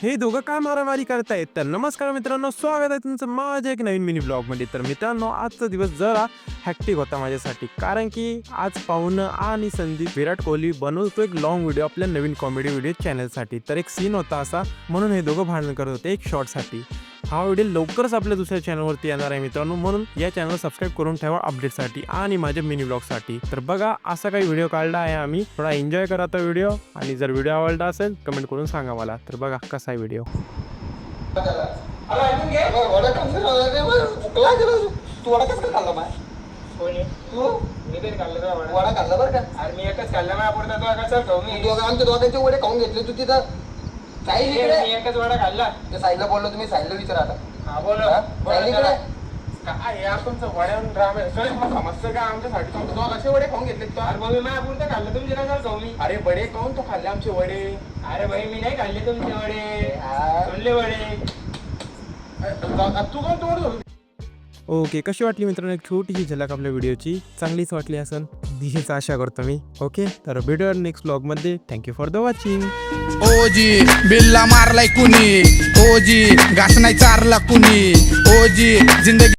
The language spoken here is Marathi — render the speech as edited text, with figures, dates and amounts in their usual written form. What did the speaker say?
हे दोघं काय मारामारी करतायत? तर नमस्कार मित्रांनो, स्वागत आहे तुमचं माझ्या एक नवीन मिनी ब्लॉगमध्ये. तर मित्रांनो, आजचा दिवस जरा हॅक्टिक होता माझ्यासाठी, कारण की आज पाहुणं आणि संदीप विराट कोहली बनवतो एक लॉंग व्हिडिओ आपल्या नवीन कॉमेडी व्हिडिओ चॅनलसाठी. तर एक सीन होता असा, म्हणून हे दोघं भांडण करत होते एक शॉर्टसाठी. हा व्हिडिओ लवकरच आपल्या दुसऱ्या चॅनलवरती येणार आहे मित्रांनो, म्हणून या चॅनल सबस्क्राईब करून ठेवा अपडेटसाठी आणि माझ्या मिनी ब्लॉगसाठी. तर बघा, असा काही व्हिडिओ काढला आहे आम्ही. थोडा एन्जॉय करा तो व्हिडिओ, आणि जर व्हिडिओ आवडला असेल कमेंट करून सांगा मला. तर बघा कसा आहे व्हिडिओ. दोघांचे वडे खाऊन घेतले तू तिथं. एकच वडा खाल्ला. साईला बोललो तुम्ही, साईला विचारा आता. हा बोला वड्यावरून ड्रामा समजतं का आमच्यासाठी? असे वडे खाऊन घेतले तो. अरे मग मी खाल्लं तुमचे काय खाऊ मी? अरे वडे खाऊन तो खाल्ले आमचे वडे. अरे भाई मी नाही खाल्ले तुमचे वडे, सोडले वडे. तू कोण तोड? ओके, कशी वाटली मित्रांनो एक छोटीशी झलक आपल्या व्हिडिओची? चांगलीच वाटली असेल, दिशेच आशा करतो मी. ओके, तर भेटूया नेक्स्ट ब्लॉगमध्ये. Thank you for the watching. ओजी बिल्ला मारलाय कुणी, ओजी घास नाही चारला कुणी, ओजी जिंदगी